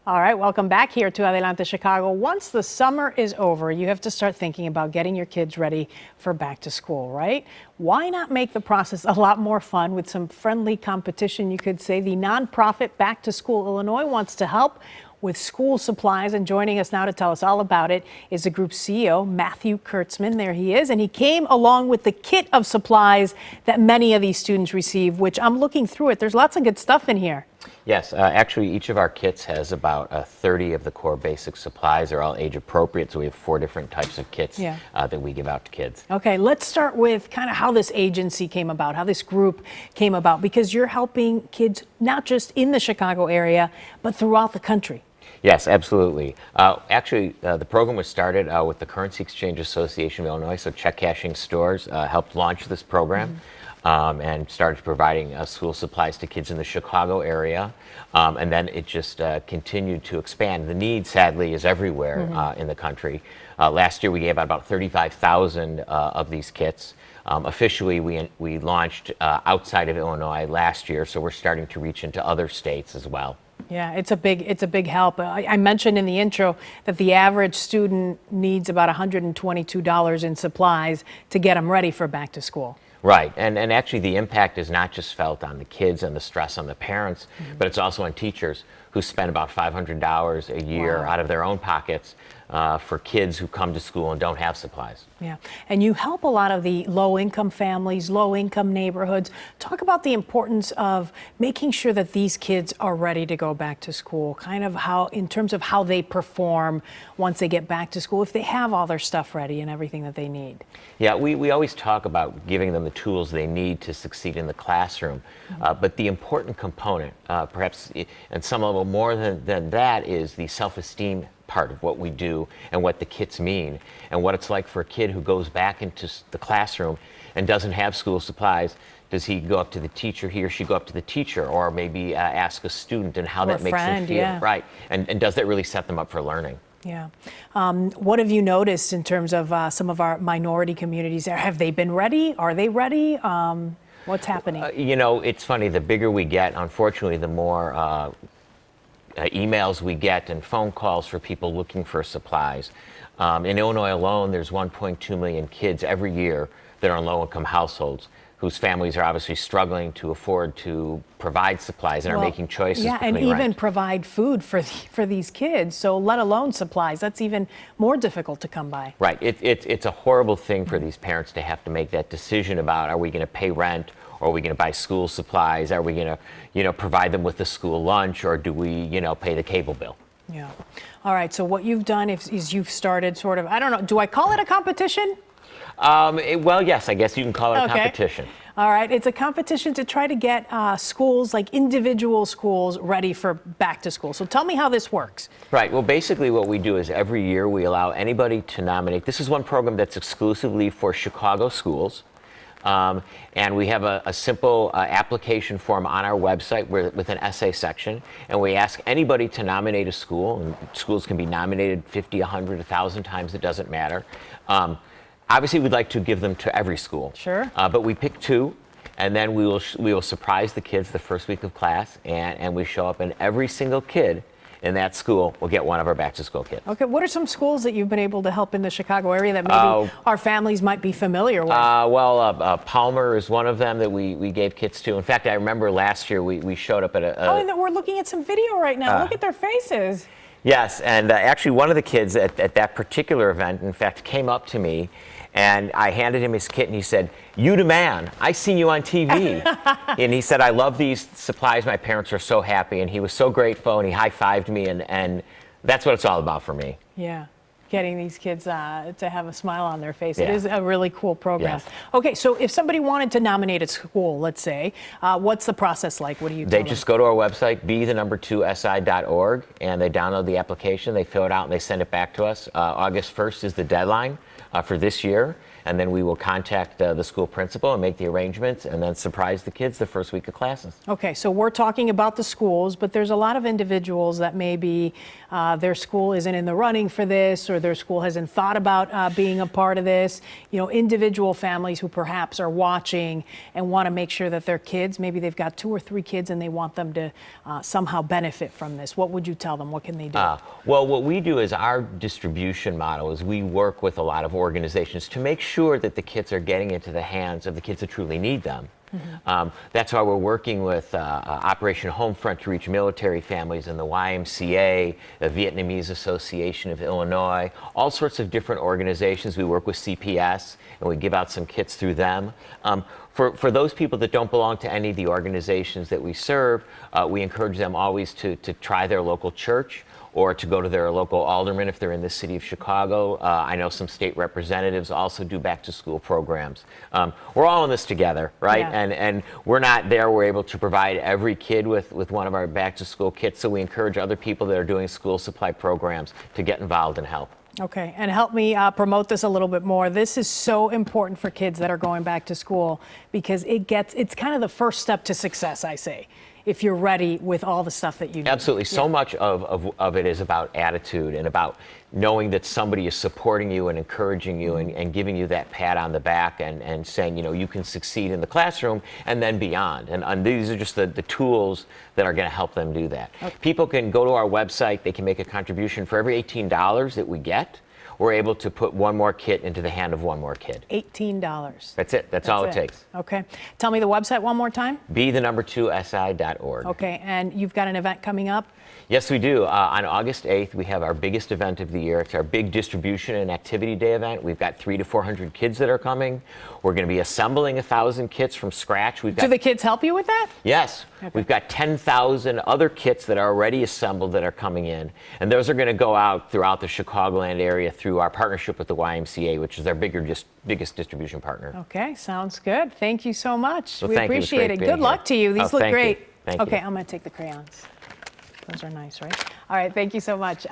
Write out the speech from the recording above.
All right, welcome back here to Adelante Chicago. Once the summer is over, you have to start thinking about getting your kids ready for back to school, right? Why not make the process a lot more fun with some friendly competition, you could say? The nonprofit Back to School Illinois wants to help with school supplies, and joining us now to tell us all about it is the group's CEO, Matthew Kurtzman. There he is, and he came along with the kit of supplies that many of these students receive, which I'm looking through it. There's lots of good stuff in here. Yes, actually each of our kits has about 30 of the core basic supplies. They're all age appropriate, so we have 4 different types of kits that we give out to kids. Okay, let's start with kind of how this agency came about, how this group came about, because you're helping kids not just in the Chicago area, but throughout the country. Yes, absolutely. Actually, the program was started with the Currency Exchange Association of Illinois, so check cashing stores helped launch this program. And started providing school supplies to kids in the Chicago area. And then it just continued to expand. The need, sadly, is everywhere in the country. Last year, we gave out about 35,000 of these kits. Officially, we launched outside of Illinois last year, so we're starting to reach into other states as well. Yeah, it's a big help. I mentioned in the intro that the average student needs about $122 in supplies to get them ready for back to school. Right, and actually the impact is not just felt on the kids and the stress on the parents, but it's also on teachers who spend about $500 a year out of their own pockets for kids who come to school and don't have supplies. Yeah, and you help a lot of the low-income families, low-income neighborhoods. Talk about the importance of making sure that these kids are ready to go back to school, kind of how, in terms of how they perform once they get back to school, if they have all their stuff ready and everything that they need. Yeah, we always talk about giving them the tools they need to succeed in the classroom, but the important component, perhaps, and some level more than that, is the self-esteem part of what we do and what the kits mean and what it's like for a kid who goes back into the classroom and doesn't have school supplies. Does he go up to the teacher, he or she go up to the teacher, or maybe ask a student, and how that makes them feel? Right, and does that really set them up for learning? Yeah. What have you noticed in terms of some of our minority communities there? Have they been ready? Are they ready? What's happening? You know, it's funny, the bigger we get, unfortunately, the more emails we get and phone calls for people looking for supplies. In Illinois alone, there's 1.2 million kids every year that are in low-income households whose families are obviously struggling to afford to provide supplies and are making choices. Yeah, and even provide food for these kids, so let alone supplies. That's even more difficult to come by. Right. It's a horrible thing for these parents to have to make that decision about, are we going to pay rent, or are we going to buy school supplies? Are we going to, provide them with the school lunch, or do we, pay the cable bill? Yeah. All right. So what you've done is you've started sort of, I don't know, do I call it a competition? Well, yes, I guess you can call it a competition. All right. It's a competition to try to get schools, like individual schools, ready for back to school. So tell me how this works. Right. Well, basically what we do is every year we allow anybody to nominate. This is one program that's exclusively for Chicago schools. And we have a simple application form on our website with an essay section, and we ask anybody to nominate a school, and schools can be nominated 50, 100, 1,000 times, it doesn't matter. Obviously, we'd like to give them to every school. Sure. But we pick 2, and then we will surprise the kids the first week of class, and we show up, and every single kid in that school will get one of our back-to-school kits. Okay, what are some schools that you've been able to help in the Chicago area that maybe our families might be familiar with? Palmer is one of them that we gave kits to. In fact, I remember last year we showed up at and we're looking at some video right now. Look at their faces. Yes, and actually one of the kids at that particular event, in fact, came up to me, and I handed him his kit, and he said, "You the man, I seen you on TV." And he said, "I love these supplies, my parents are so happy," and he was so grateful, and he high-fived me, and that's what it's all about for me. Yeah, getting these kids to have a smile on their face. It is a really cool program. Yes. Okay, so if somebody wanted to nominate a school, let's say, what's the process like? What do you do? They just go to our website, be2si.org, and they download the application, they fill it out, and they send it back to us. August 1st is the deadline for this year, and then we will contact the school principal and make the arrangements, and then surprise the kids the first week of classes. Okay, so we're talking about the schools, but there's a lot of individuals that maybe their school isn't in the running for this, or or their school hasn't thought about being a part of this, you know, individual families who perhaps are watching and want to make sure that their kids, maybe they've got 2 or 3 kids and they want them to somehow benefit from this, what would you tell them? What can they do? Well, what we do is our distribution model is we work with a lot of organizations to make sure that the kits are getting into the hands of the kids that truly need them. That's why we're working with Operation Homefront to reach military families and the YMCA, the Vietnamese Association of Illinois, all sorts of different organizations. We work with CPS and we give out some kits through them. For those people that don't belong to any of the organizations that we serve, we encourage them always to try their local church or to go to their local alderman if they're in the city of Chicago. I know some state representatives also do back to school programs. We're all in this together, right? Yeah. And we're not there. We're able to provide every kid with one of our back to school kits. So we encourage other people that are doing school supply programs to get involved and help. Okay, and help me promote this a little bit more. This is so important for kids that are going back to school because it's kind of the first step to success, I say, if you're ready with all the stuff that you need. Absolutely. So much of it is about attitude and about knowing that somebody is supporting you and encouraging you and giving you that pat on the back and saying, you know, you can succeed in the classroom and then beyond. And these are just the tools that are going to help them do that. Okay. People can go to our website. They can make a contribution. For every $18 that we get, we're able to put one more kit into the hand of one more kid. $18. That's it. That's all it takes. Okay. Tell me the website one more time. be2si.org. Okay. And you've got an event coming up? Yes, we do. On August 8th, we have our biggest event of the year. It's our big distribution and activity day event. We've got 300 to 400 kids that are coming. We're going to be assembling 1,000 kits from scratch. Do the kids help you with that? Yes. Okay. We've got 10,000 other kits that are already assembled that are coming in. And those are going to go out throughout the Chicagoland area through our partnership with the YMCA, which is our biggest distribution partner. Okay, sounds good. Thank you so much. Well, we appreciate it. Good luck to you. These look great. Thank you. Okay, I'm going to take the crayons. Those are nice, right? All right, thank you so much.